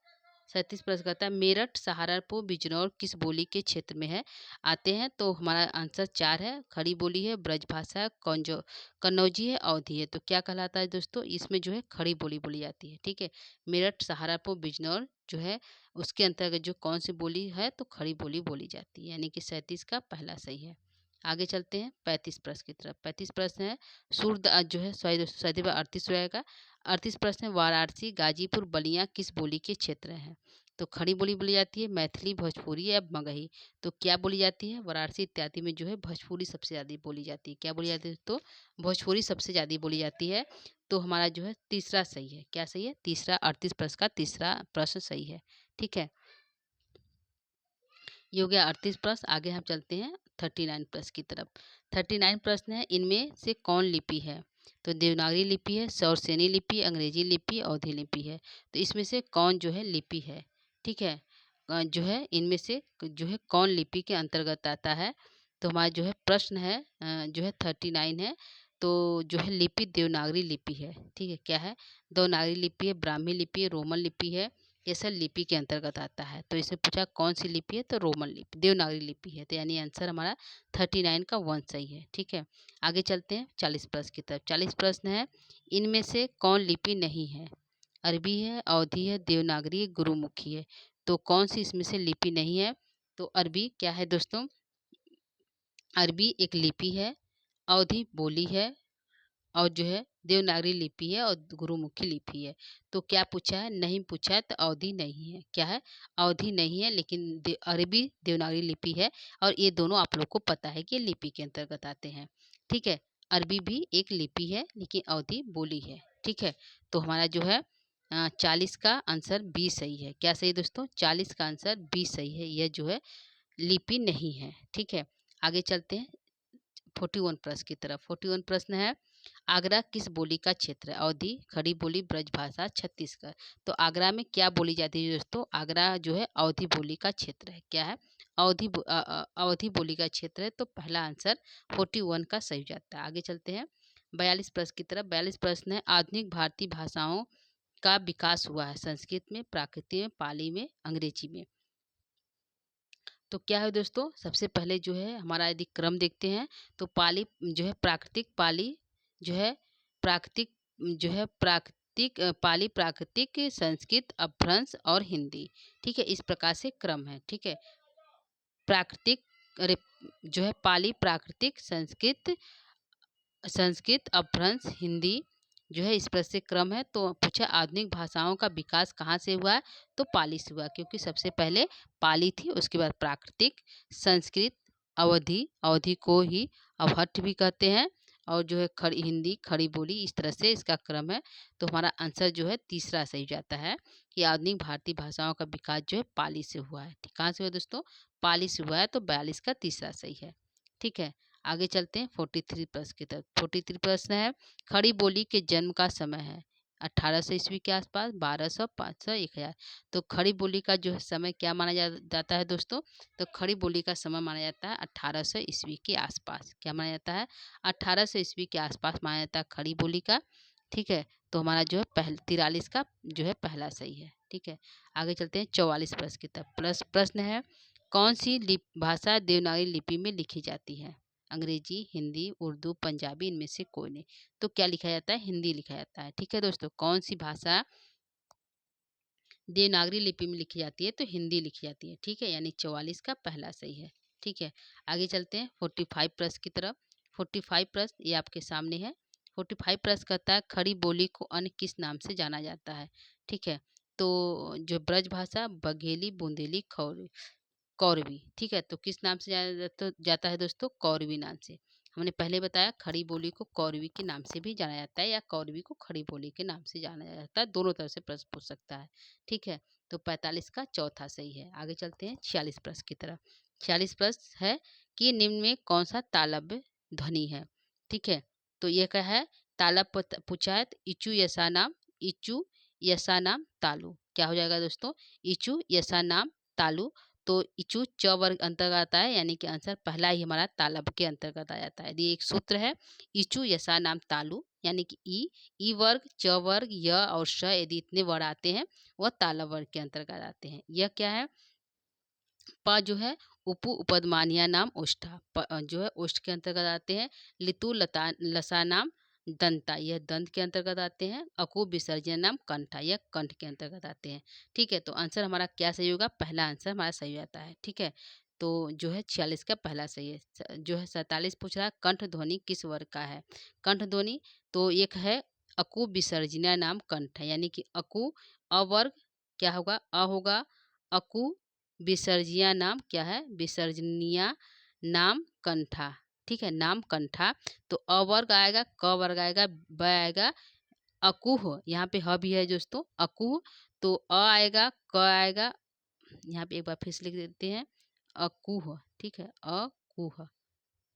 37 प्रश्न कहता है मेरठ, सहारनपुर, बिजनौर किस बोली के क्षेत्र में है आते हैं? तो हमारा आंसर 4 है। खड़ी बोली है, ब्रजभाषा है, कन्नौजी है, अवधी है। तो क्या कहलाता है दोस्तों? इसमें जो है खड़ी बोली बोली जाती है। ठीक है, मेरठ, सहारनपुर, बिजनौर जो है उसके अंतर्गत जो कौन सी बोली है? तो खड़ी बोली बोली जाती है। यानी कि 37 का पहला सही है। आगे चलते हैं 35 प्रश्न की तरफ। 35 प्रश्न है जो है सॉरी दोस्तों 38 रहेगा। 38 प्रश्न है वाराणसी, गाजीपुर, बलिया किस बोली के क्षेत्र हैं? तो खड़ी बोली बोली जाती है, मैथिली, भोजपुरी या मगही? तो क्या बोली जाती है? वाराणसी इत्यादि में जो है भोजपुरी सबसे ज़्यादा बोली जाती है। क्या बोली जाती है? तो भोजपुरी सबसे ज़्यादा बोली जाती है। तो हमारा जो है तीसरा सही है। क्या सही है? तीसरा 38 प्रश्न का तीसरा प्रश्न सही है। ठीक है, ये हो गया 38 प्रश्न। आगे हम चलते हैं 39 प्रश्न की तरफ। 39 प्रश्न है इनमें से कौन लिपि है? तो देवनागरी लिपि है, सौरसेनी लिपि, अंग्रेजी लिपि, अवधी लिपि है। तो इसमें से कौन जो है लिपि है? ठीक है, जो है इनमें से जो है कौन लिपि के अंतर्गत आता है? तो हमारा जो है प्रश्न है जो है 39 है। तो जो है लिपि देवनागरी लिपि है। ठीक है, क्या है? देवनागरी लिपि है, ब्राह्मी लिपि है, रोमन लिपि है, ये सब लिपि के अंतर्गत आता है। तो इसमें पूछा कौन सी लिपि है? तो रोमन लिपि, देवनागरी लिपि है। तो यानी आंसर हमारा 39 का 1 सही है। ठीक है, आगे चलते हैं 40 प्रश्न की तरफ। 40 प्रश्न है इनमें से कौन लिपि नहीं है? अरबी है, अवधी है, देवनागरी है, गुरुमुखी है। तो कौन सी इसमें से लिपि नहीं है? तो अरबी क्या है दोस्तों? अरबी एक लिपि है, अवधी बोली है, और जो है देवनागरी लिपि है और गुरुमुखी लिपि है। तो क्या पूछा है? नहीं पूछा है, तो अवधि नहीं है। क्या है? अवधि नहीं है, लेकिन अरबी देवनागरी लिपि है। और ये दोनों आप लोग को पता है कि ये लिपि के अंतर्गत आते हैं। ठीक है, अरबी भी एक लिपि है, लेकिन अवधि बोली है। ठीक है, तो हमारा जो है 40 का आंसर बी सही है। क्या सही दोस्तों? 40 का आंसर बी सही है। यह जो है लिपि नहीं है। ठीक है, आगे चलते हैं 41 प्रश्न की तरफ। 41 प्रश्न है, आगरा किस बोली का क्षेत्र है? अवधी, खड़ी बोली, ब्रजभाषा, छत्तीसगढ़। तो आगरा में क्या बोली जाती है दोस्तों? आगरा जो है अवधी बोली का क्षेत्र है। क्या है? अवधी बोली का क्षेत्र है। तो पहला आंसर 41 का सही हो जाता है। आगे चलते हैं 42 प्रश्न की तरफ। 42 प्रश्न है, आधुनिक भारतीय भाषाओं का विकास हुआ है संस्कृत में, प्राकृत में, पाली में, अंग्रेजी में। तो क्या है दोस्तों, सबसे पहले जो है हमारा यदि क्रम देखते हैं तो पाली जो है प्राकृतिक, पाली जो है प्राकृतिक, पाली प्राकृतिक, संस्कृत, अपभ्रंश और हिंदी। ठीक है, इस प्रकार से क्रम है। ठीक है, प्राकृतिक, अरे जो है पाली प्राकृतिक, संस्कृत अपभ्रंश, हिंदी जो है इस प्रकार से क्रम है। तो पूछा आधुनिक भाषाओं का विकास कहाँ से हुआ है? तो पाली से हुआ, क्योंकि सबसे पहले पाली थी, उसके बाद प्राकृतिक, संस्कृत, अवधी, अवधी को ही अवहट्ठ भी कहते हैं, और जो है खड़ी हिंदी, खड़ी बोली, इस तरह से इसका क्रम है। तो हमारा आंसर जो है तीसरा सही जाता है कि आधुनिक भारतीय भाषाओं का विकास जो है पाली से हुआ है। कहाँ से हुआ दोस्तों? पाली से हुआ है। तो 42 का तीसरा सही है। ठीक है, आगे चलते हैं 43 प्रश्न की तरफ। 43 प्रश्न है, खड़ी बोली के जन्म का समय है 1800 ईस्वी के आसपास, 1200, 500, 1000। तो खड़ी बोली का जो है समय क्या माना जाता है दोस्तों? तो खड़ी बोली का समय माना जाता है 1800 ईस्वी के आसपास। क्या माना जाता है? 1800 ईस्वी के आसपास माना जाता है खड़ी बोली का। ठीक है, तो हमारा जो है 43 का जो है पहला सही है। ठीक है, आगे चलते हैं 44 प्रश्न की तरफ। प्रश्न है, कौन सी भाषा देवनागरी लिपि में लिखी जाती है? अंग्रेजी, हिंदी, उर्दू, पंजाबी, इनमें से कोई नहीं। तो क्या लिखा जाता है? हिंदी लिखा जाता है। ठीक है दोस्तों, कौन सी भाषा देवनागरी लिपि में लिखी जाती है? तो हिंदी लिखी जाती है। ठीक है, यानी 44 का पहला सही है। ठीक है, आगे चलते हैं 45 प्रश्न की तरफ। 45 प्रश्न ये आपके सामने है। 45 प्रश्न कहता है, खड़ी बोली को अन्य किस नाम से जाना जाता है? ठीक है, तो जो ब्रज भाषा, बघेली, बुंदेली, खौरी, कौरवी। ठीक है, तो किस नाम से जाता है दोस्तों? कौरवी नाम से। हमने पहले बताया खड़ी बोली को कौरवी के नाम से भी जाना जाता है, या कौरवी को खड़ी बोली के नाम से जाना जाता है। दोनों तरह से प्रश्न पूछ सकता है। ठीक है, तो 45 का चौथा सही है। आगे चलते हैं 46 प्रश्न की तरफ। 46 प्रश्न है कि निम्न में कौन सा तालव्य ध्वनि है? ठीक है, तो ये क्या है? तालब पूछा है, तो इचू यसा नाम, इचू यसा नाम तालु। क्या हो जाएगा दोस्तों? इचू यसा नाम तालु। तो इचू च वर्ग अंतर्गत आता है, यानी कि आंसर पहला ही हमारा तालब के अंतर्गत आ जाता है। यदि एक सूत्र है, इचू यसा नाम तालु, यानी कि ई वर्ग, च वर्ग, य और श, यदि इतने वर्ड आते हैं वह तालब वर्ग के अंतर्गत आते हैं। यह क्या है? प जो है उपु उपदमानिया नाम ओष्ठा, जो है ओष्ठ के अंतर्गत आते हैं। लितु लता लसा नाम दंता, यह दंत के अंतर्गत आते हैं। अकु विसर्जन नाम कंठा, यह कंठ के अंतर्गत आते हैं। ठीक है, तो आंसर हमारा क्या सही होगा? पहला आंसर हमारा सही हो जाता है। ठीक है, तो जो है 46 का पहला सही है। जो है 47 पूछ रहा है, कंठ ध्वनि किस वर्ग का है? कंठ ध्वनि तो एक है अकु विसर्जनिया नाम कंठ, यानी कि अकु अवर्ग क्या होगा? अ होगा। अकु विसर्जिया नाम क्या है? विसर्जनिया नाम कंठा। ठीक है, नाम कंठा। तो अ वर्ग आएगा, क वर्ग आएगा, ब आएगा, अकुह, यहाँ पे ह भी है दोस्तों, अकुह। तो अ आएगा, क आएगा, यहाँ पे एक बार फिर से लिख देते हैं, अकुह। ठीक है, अकुह।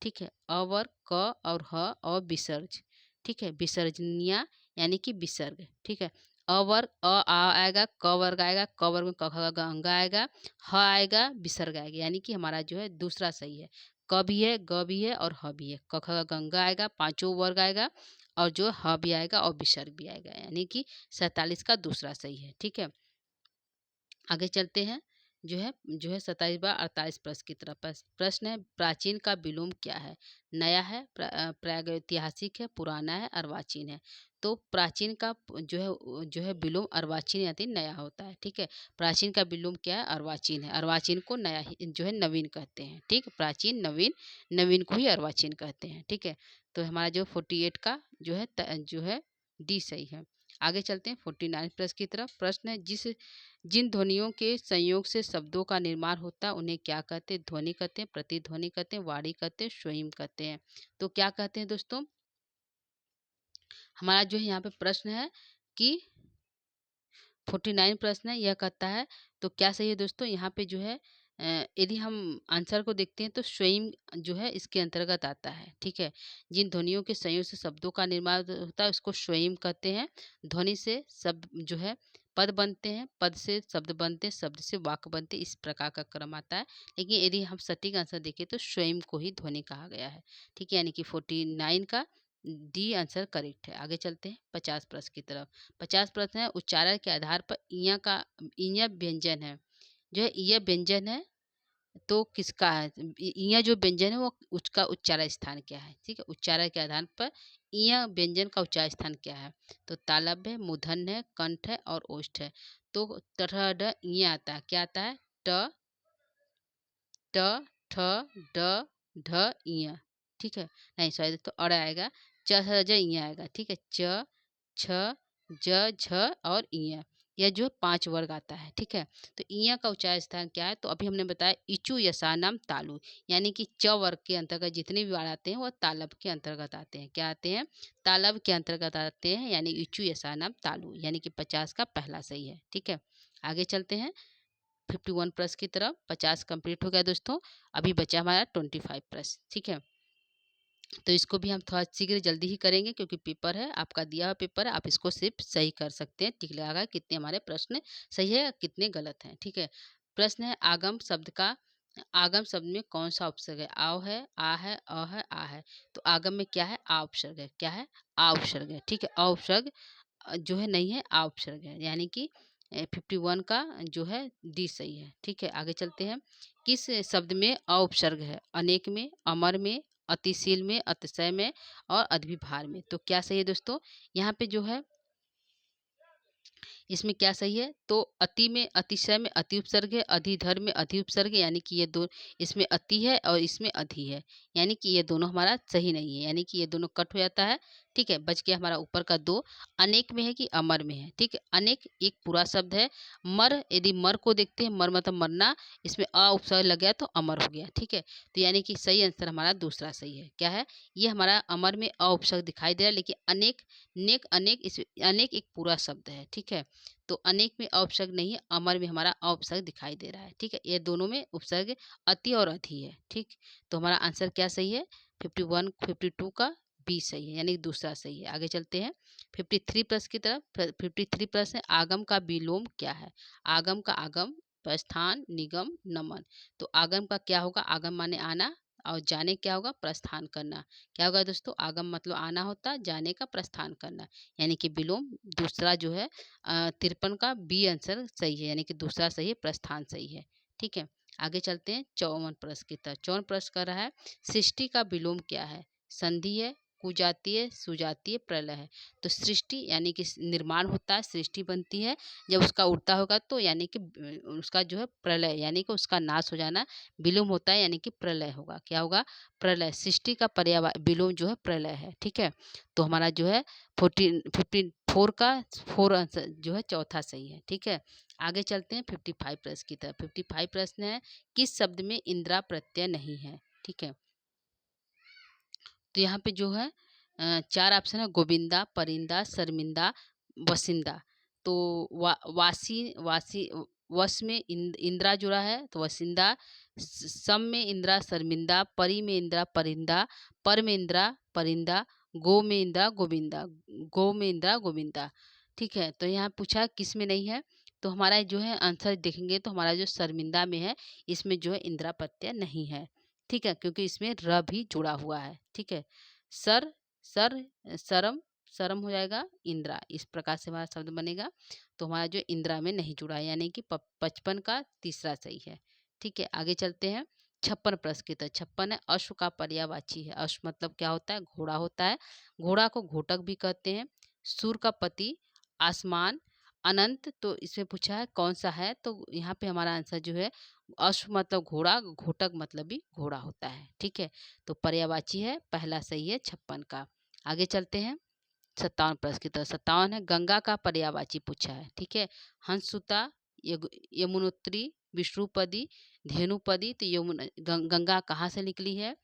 ठीक है, अ वर्ग, क और ह और विसर्ज। ठीक है, विसर्जनिया यानी कि विसर्ग। ठीक है, अ वर्ग आ आएगा, क वर्ग आएगा, क वर्ग में क ख ग घ आएगा, ह आएगा, विसर्ग आएगा, यानी कि हमारा जो है दूसरा सही है। क भी है, ग भी है और ह भी है, क ख ग घ आएगा, पांचों वर्ग आएगा, और जो ह भी आएगा और विसर्ग भी आएगा, यानी कि 47 का दूसरा सही है। ठीक है, आगे चलते हैं जो है 27 बार 48 प्रश्न की तरफ। प्रश्न है, प्राचीन का विलोम क्या है? नया है, प्रागैतिहासिक है, पुराना है, अर्वाचीन है। तो प्राचीन का जो है विलोम अर्वाचीन यानी नया होता है। ठीक है, प्राचीन का विलोम क्या है? अर्वाचीन है। अर्वाचीन को नया जो है नवीन कहते हैं। ठीक, प्राचीन नवीन, नवीन को ही अर्वाचीन कहते हैं। ठीक है, तो हमारा जो 48 का जो है डी सही है। आगे चलते हैं 49 प्रश्न की तरफ। प्रश्न है, जिन ध्वनियों के संयोग से शब्दों का निर्माण होता है उन्हें क्या कहते हैं? ध्वनि कहते हैं, प्रतिध्वनि कहते हैं, वाणी कहते हैं, स्वयं कहते हैं। तो क्या कहते हैं दोस्तों? हमारा जो है यहाँ पे प्रश्न है कि 49 प्रश्न है, यह कहता है, तो क्या सही है दोस्तों? यहाँ पे जो है यदि हम आंसर को देखते हैं तो स्वयं जो है इसके अंतर्गत आता है। ठीक है, जिन ध्वनियों के संयोग से शब्दों का निर्माण होता है उसको स्वयं कहते हैं। ध्वनि से शब्द जो है पद बनते हैं, पद से शब्द बनते हैं, शब्द से वाक्य बनते हैं, इस प्रकार का क्रम आता है। लेकिन यदि हम सटीक आंसर देखें तो स्वयं को ही ध्वनि कहा गया है। ठीक है, यानी कि 49 का डी आंसर करेक्ट है। आगे चलते हैं 50 प्रश्न की तरफ। 50 प्रश्न है, उच्चारण के आधार पर ईय व्यंजन है, जो है ईय व्यंजन है तो किसका है? ईय जो व्यंजन है वो उसका उच्चारण स्थान क्या है? ठीक है, उच्चारण के आधार पर ईय व्यंजन का उच्चारण स्थान क्या है? तो तालव्य है, मूर्धन्य है, कंठ है और ओष्ठ है। तो ट ठ ड ईय आता है, क्या आता है? ट ट ठ ड ढ ईय। ठीक है, नहीं सॉरी, तो अड़ आएगा, च ह ज ईय आएगा। ठीक है, च छ ज झ और ईय, यह जो 5 वर्ग आता है। ठीक है, तो ईय का उच्चारण स्थान क्या है? तो अभी हमने बताया इचु यसानाम तालु, यानी कि च वर्ग के अंतर्गत जितने भी वार आते हैं वह तालब के अंतर्गत आते हैं। क्या आते हैं? तालब के अंतर्गत आते हैं, यानी इचु यसानाम तालु, यानी कि 50 का पहला सही है। ठीक है, आगे चलते हैं 51 प्रश्न की तरफ। 50 कंप्लीट हो गया दोस्तों, अभी बचा हमारा 25 प्रश्न। ठीक है, तो इसको भी हम थोड़ा शीघ्र जल्दी ही करेंगे क्योंकि पेपर है, आपका दिया हुआ पेपर है, आप इसको सिर्फ सही कर सकते हैं, टिक लगा कितने हमारे प्रश्न सही है कितने गलत हैं। ठीक है, प्रश्न है आगम शब्द का, आगम शब्द में कौन सा उपसर्ग है? आओ है, आ है, अ है, आ है। तो आगम में क्या है? आ उपसर्ग है। क्या है? आ उपसर्ग है। ठीक है, अ उपसर्ग जो है नहीं है, आ उपसर्ग है, यानी कि 51 का जो है डी सही है। ठीक है, आगे चलते हैं। किस शब्द में अ उपसर्ग है? अनेक में, अमर में, अतिशील में, अतिशय में और अद्विभार में। तो क्या सही है दोस्तों? यहाँ पे जो है इसमें क्या सही है? तो अति में, अतिशय में अति उपसर्ग है, अधिधर में अधि उपसर्ग है, यानी कि ये दो, इसमें अति है और इसमें अधि है, यानी कि ये दोनों हमारा सही नहीं है, यानी कि ये दोनों कट हो जाता है। ठीक है, बच गया हमारा ऊपर का दो। अनेक में है कि अमर में है? ठीक है, अनेक एक पूरा शब्द है। मर, यदि मर को देखते हैं, मर मतलब मरना, इसमें अ उपसर्ग लग गया तो अमर हो गया। ठीक है, तो यानी कि सही आंसर हमारा दूसरा सही है। क्या है? ये हमारा अमर में अ उपसर्ग दिखाई दे रहा है, लेकिन अनेक, नेक, अनेक, इस अनेक एक पूरा शब्द है। ठीक है, तो अनेक में उपसर्ग नहीं है, अमर में हमारा उपसर्ग दिखाई दे रहा है। ठीक है, ये दोनों में उपसर्ग अति और अधि है। ठीक, तो हमारा आंसर क्या सही है? 51 52 का बी सही है, यानी दूसरा सही है। आगे चलते हैं 53 प्रश्न की तरफ। 53 प्रश्न है आगम का विलोम क्या है? आगम का आगम, प्रस्थान, निगम, नमन। तो आगम का क्या होगा? आगम माने आना, और जाने क्या होगा? प्रस्थान करना। क्या होगा दोस्तों? आगम मतलब आना होता, जाने का प्रस्थान करना, यानी कि विलोम दूसरा जो है 53 का बी आंसर सही है, यानी कि दूसरा सही है, प्रस्थान सही है। ठीक है, आगे चलते हैं 54 प्रश्न की तरफ। 54 प्रश्न कर रहा है सृष्टि का विलोम क्या है? संधि है, कुजातीय, सुजातीय, प्रलय है। तो सृष्टि यानी कि निर्माण होता है, सृष्टि बनती है, जब उसका उल्टा होगा तो यानी कि उसका जो है प्रलय, यानी कि उसका नाश हो जाना, विलोम होता है, यानी कि प्रलय होगा। क्या होगा? प्रलय। सृष्टि का पर्यावार विलोम जो है प्रलय है। ठीक है, तो हमारा जो है 54 का 4 आंसर जो है चौथा सही है। ठीक है, आगे चलते हैं 55 प्रश्न की तरफ। 55 प्रश्न है किस शब्द में इंद्रा प्रत्यय नहीं है? ठीक है, तो यहाँ पे जो है 4 ऑप्शन है, गोविंदा, परिंदा, शर्मिंदा, वसिंदा। तो वासी वासी वश में इंद्रा जुड़ा है तो वसिंदा, सम में इंद्रा शर्मिंदा, परी में इंद्रा परिंदा, पर में इंद्रा परिंदा, गो में इंद्रा गोविंदा, गो में इंद्रा गोविंदा। ठीक है, तो यहाँ पूछा किस में नहीं है, तो हमारा जो है आंसर देखेंगे तो हमारा जो शर्मिंदा में है, इसमें जो है इंद्रा प्रत्यय नहीं है। ठीक है, क्योंकि इसमें र भी जुड़ा हुआ है। ठीक है, सर, सर, सरम, सरम हो जाएगा इंद्रा, इस प्रकार से हमारा शब्द बनेगा। तो हमारा जो इंद्रा में नहीं जुड़ा है, यानी कि 55 का तीसरा सही है। ठीक है, आगे चलते हैं 56 प्रश्न की तरफ। 56 है अश्व का पर्यायवाची है। अश्व मतलब क्या होता है? घोड़ा होता है। घोड़ा को घोटक भी कहते हैं। सूर का पति, आसमान, अनंत। तो इसमें पूछा है कौन सा है, तो यहाँ पे हमारा आंसर जो है अश्व मतलब घोड़ा, घोटक मतलब भी घोड़ा होता है। ठीक है, तो पर्यायवाची है, पहला सही है 56 का। आगे चलते हैं 57 प्रश्न की तरफ। 57 है गंगा का पर्यायवाची पूछा है। ठीक है, हंसुता, यमुनोत्री, विष्णुपदी, धेनुपदी। तो गंगा कहाँ से निकली है?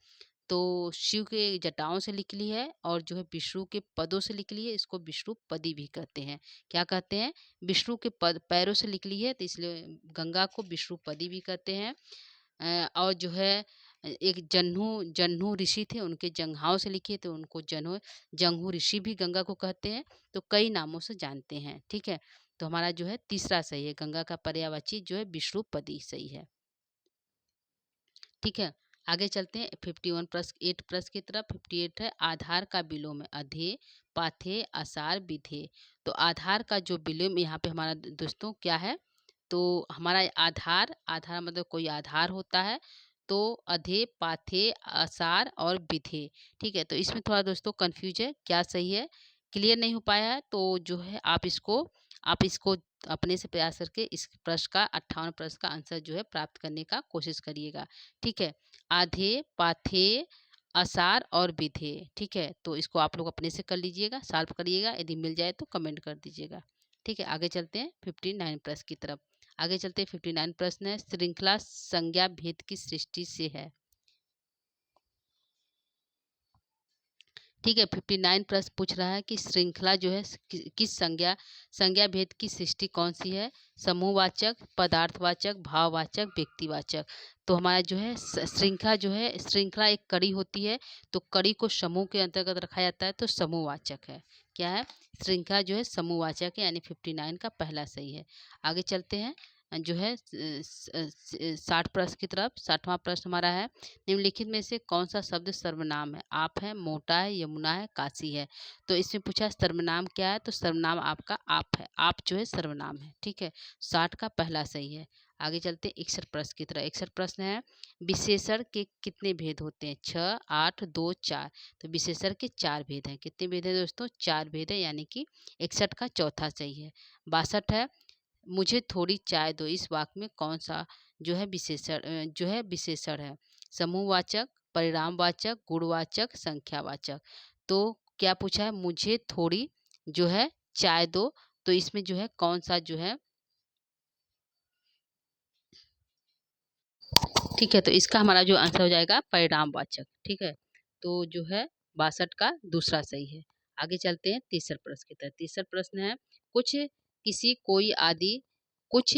तो शिव के जटाओं से निकली है, और जो है विष्णु के पदों से निकली है, इसको विष्णुपदी भी कहते हैं। क्या कहते हैं? विष्णु के पद पैरों से निकली है, तो इसलिए गंगा को विष्णुपदी भी कहते हैं। और जो है एक जन्हू जन्हू ऋषि थे, उनके जंघाओं से लिखे तो उनको जंघू ऋषि भी गंगा को कहते हैं। तो कई नामों से जानते हैं। ठीक है, तो हमारा जो है तीसरा सही है, गंगा का पर्यायवाची जो है विष्णुपदी सही है। ठीक है, आगे चलते हैं 51 प्लस 8 प्लस की तरफ। 58 है आधार का विलोम है अधे पाथे आसार विधे। तो आधार का जो विलोम यहाँ पे हमारा दोस्तों क्या है, तो हमारा आधार आधार मतलब कोई आधार होता है, तो अधे पाथे आसार और विधे। ठीक है, तो इसमें थोड़ा दोस्तों कंफ्यूज है, क्या सही है क्लियर नहीं हो पाया है, तो जो है आप इसको अपने से प्रयास करके इस प्रश्न का 58 प्रश्न का आंसर जो है प्राप्त करने का कोशिश करिएगा। ठीक है, आधे पाथे आसार और विधे। ठीक है, तो इसको आप लोग अपने से कर लीजिएगा, सॉल्व करिएगा, यदि मिल जाए तो कमेंट कर दीजिएगा। ठीक है, आगे चलते हैं 59 प्रश्न की तरफ। आगे चलते हैं 59 प्रश्न है श्रृंखला संज्ञा भेद की सृष्टि से है। ठीक है, 59 प्रश्न पूछ रहा है कि श्रृंखला जो है किस संज्ञा संज्ञा भेद की सृष्टि कौन सी है, समूहवाचक, पदार्थवाचक, भाववाचक, व्यक्तिवाचक। तो हमारा जो है श्रृंखला जो है, श्रृंखला एक कड़ी होती है, तो कड़ी को समूह के अंतर्गत रखा जाता है, तो समूहवाचक है। क्या है, श्रृंखला जो है समूहवाचक है, यानी 59 का पहला सही है। आगे चलते हैं जो है 60 प्रश्न की तरफ। 60वां प्रश्न हमारा है निम्नलिखित में से कौन सा शब्द सर्वनाम है, आप है, मोटा है, यमुना है, काशी है। तो इसमें पूछा सर्वनाम क्या है, तो सर्वनाम आपका आप है, आप जो है सर्वनाम है। ठीक है, 60 का पहला सही है। आगे चलते 61 प्रश्न की तरह। 61 प्रश्न है विशेषण के कितने भेद होते हैं, 6, 8, 2, 4। तो विशेषण के 4 भेद हैं। कितने भेद है दोस्तों, 4 भेद है, यानी कि 61 का चौथा सही है। 62 है मुझे थोड़ी चाय दो। इस वाक्य में कौन सा जो है विशेषण है, समूहवाचक, परिणामवाचक, गुणवाचक, संख्यावाचक। तो क्या पूछा है, मुझे थोड़ी जो है चाय दो, तो इसमें जो है कौन सा जो है, ठीक है, तो इसका हमारा जो आंसर हो जाएगा परिणामवाचक। ठीक है, तो जो है 62 का दूसरा सही है। आगे चलते हैं तीसरा प्रश्न की तरफ। तीसरा प्रश्न है कुछ किसी कोई आदि कुछ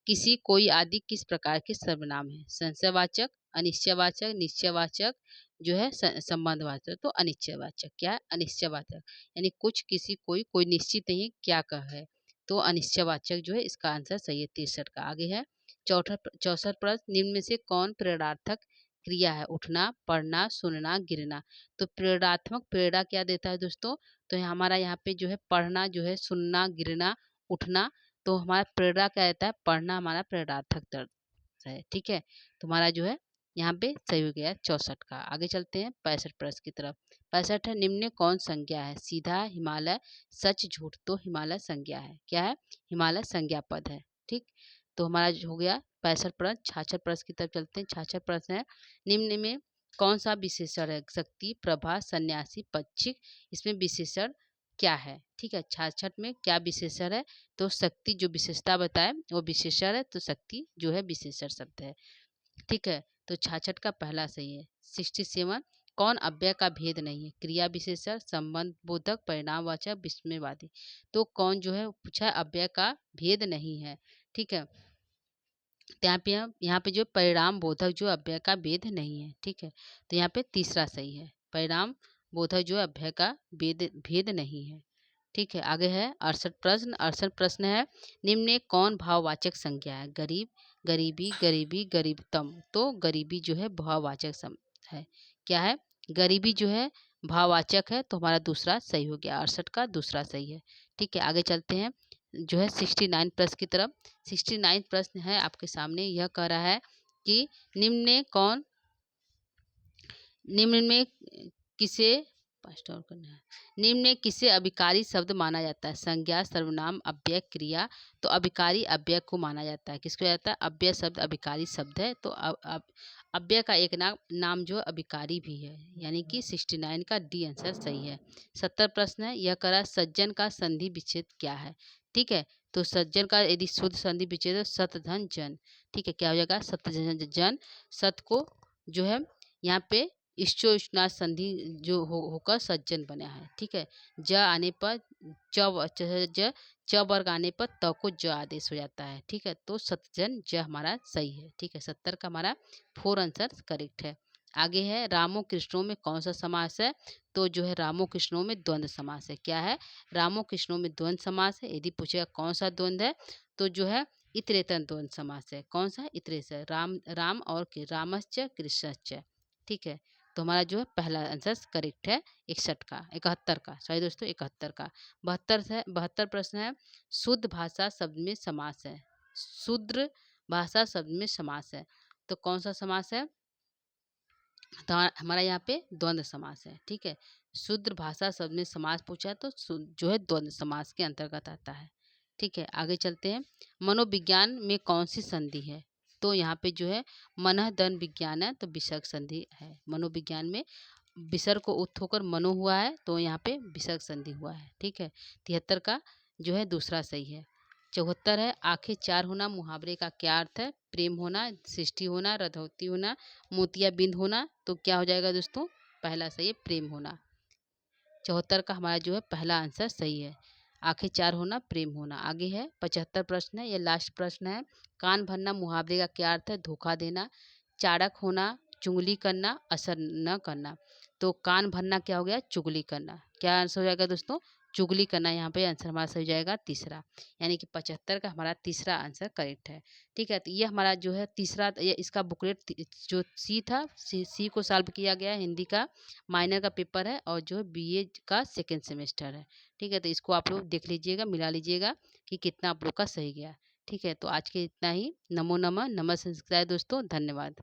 किसी कोई आदि किस प्रकार के सर्वनाम है, संशयवाचक, अनिश्चयवाचक, निश्चयवाचक, जो है संबंधवाचक। तो अनिश्चयवाचक क्या है, अनिश्चयवाचक, यानी कुछ किसी कोई कोई निश्चित नहीं क्या कह है, तो अनिश्चयवाचक जो है इसका आंसर सही है 63 का। आगे है 64 प्रश्न निम्न में से कौन प्रेरणार्थक क्रिया है, उठना, पढ़ना, सुनना, गिरना। तो प्रेरणात्मक प्रेरणा क्या देता है दोस्तों, तो हमारा यहाँ पे जो है पढ़ना जो है, सुनना, गिरना, उठना, तो हमारा प्रेरणा क्या रहता है, पढ़ना हमारा प्रेरणार्थक दर्द है। ठीक है, तुम्हारा जो है यहाँ पे सही हो गया 64 का। आगे चलते हैं 65 प्रश्न की तरफ। 65 है निम्न कौन संज्ञा है, सीधा, हिमालय, सच, झूठ। तो हिमालय संज्ञा है, क्या है, हिमालय संज्ञा पद है। ठीक, तो हमारा जो हो गया 65 प्रश्न। 66 प्रश्न की तरफ चलते हैं। 66 प्रश्न है निम्न में कौन सा विशेषण है, शक्ति, प्रभा, सन्यासी, पक्षिक। इसमें विशेषण क्या है। ठीक है, 66 में क्या विशेषण है, तो शक्ति जो विशेषता बताए वो विशेषण है, तो शक्ति जो है विशेषण शब्द है। ठीक है, तो 66 का पहला सही है। 67 कौन अव्यय का भेद नहीं है, क्रिया विशेषण, संबंध बोधक, परिणामवाचक, विस्मयवादी। तो कौन जो है पूछा है अव्यय का भेद नहीं है। ठीक है, तो यहाँ पे जो परिणाम बोधक जो अव्यय का भेद नहीं है। ठीक है, तो यहाँ पे तीसरा सही है, परिणाम बोधक जो अव्यय का भेद नहीं है। ठीक है, आगे है 68 प्रश्न। 68 प्रश्न है निम्न में कौन भाववाचक संज्ञा है, गरीब, गरीबी, गरीबी, गरीबतम। तो गरीबी जो है भाववाचक है, क्या है, गरीबी जो है भाववाचक है, तो हमारा दूसरा सही हो गया, 68 का दूसरा सही है। ठीक है, आगे चलते हैं जो है 69 प्रश्न की तरफ। 69 प्रश्न है आपके सामने, यह कह रहा है कि निम्न में कौन निम्न में किसे पास्ट और करना है, निम्न में किसे अभिकारी शब्द माना जाता है, संज्ञा, सर्वनाम, अव्यय, क्रिया। तो अभिकारी अव्यय को माना जाता है, किसको जाता है, अव्यय शब्द अभिकारी शब्द है, तो अव्यय का एक नाम जो अभिकारी भी है, यानी कि 69 का डी आंसर सही है। 70 प्रश्न है यह करा सज्जन का संधि विच्छेद क्या है। ठीक है, तो सज्जन का यदि शुद्ध संधि विच्छेद है सत धन जन। ठीक है, क्या हो जाएगा, सत जन, सत को जो है यहाँ पे इष्टोष्णात संधि जो होकर सज्जन बना है। ठीक है, ज आने पर च वर्ग आने पर त को ज आदेश हो जाता है। ठीक है, तो सज्जन ज हमारा सही है। ठीक है, 70 का हमारा 4 आंसर करेक्ट है। आगे है रामो कृष्णों में कौन सा समास है? तो जो है रामो कृष्णों में द्वंद्व समास है। क्या है? रामो कृष्णों में द्वंद्व समास है। यदि पूछेगा कौन सा द्वंद्व है, तो जो है इतरेतन द्वंद्व समास है। कौन सा? इतरेतर, राम और रामश्च कृष्णश्च। ठीक है, तो हमारा जो है पहला आंसर करेक्ट है 61 का, 71 का, सॉरी दोस्तों 71 का। 72 प्रश्न है, शुद्ध भाषा शब्द में समास है। शुद्र भाषा शब्द में समास है, तो कौन सा समास है? तो हमारा यहाँ पे द्वंद्व समास है। ठीक है, शुद्ध भाषा शब्द में समास पूछा है, तो जो है द्वंद्व समास के अंतर्गत आता है। ठीक है, आगे चलते हैं। मनोविज्ञान में कौन सी संधि है? तो यहाँ पे जो है मनः दन विज्ञान है, तो विसर्ग संधि है। मनोविज्ञान में विसर्ग को उत्थ होकर मनो हुआ है, तो यहाँ पे विसर्ग संधि हुआ है। ठीक है, 73 का जो है दूसरा सही है। 74 है, आंखें चार होना मुहावरे का क्या अर्थ है? प्रेम होना, सृष्टि होना, रधौती होना, मोतियाबिंद होना, तो क्या हो जाएगा दोस्तों? पहला सही है, प्रेम होना। 74 का हमारा जो है पहला आंसर सही है। आंखें चार होना, प्रेम होना। आगे है 75 प्रश्न है, ये लास्ट प्रश्न है। कान भरना मुहावरे का क्या अर्थ है? धोखा देना, चाड़क होना, चुगली करना, असर न करना। तो कान भरना क्या हो गया? चुगली करना। क्या आंसर हो जाएगा दोस्तों? चुगली करना। यहाँ पे आंसर हमारा सही हो जाएगा तीसरा, यानी कि 75 का हमारा तीसरा आंसर करेक्ट है। ठीक है, तो ये हमारा जो है तीसरा, ये इसका बुकलेट जो सी था, सी को सॉल्व किया गया है। हिंदी का माइनर का पेपर है और जो बीए का सेकेंड सेमेस्टर है। ठीक है, तो इसको आप लोग देख लीजिएगा, मिला लीजिएगा कि कितना आप लोग का सही गया। ठीक है, तो आज के इतना ही। नमो नमः, नमः संस्कृताय दोस्तों, धन्यवाद।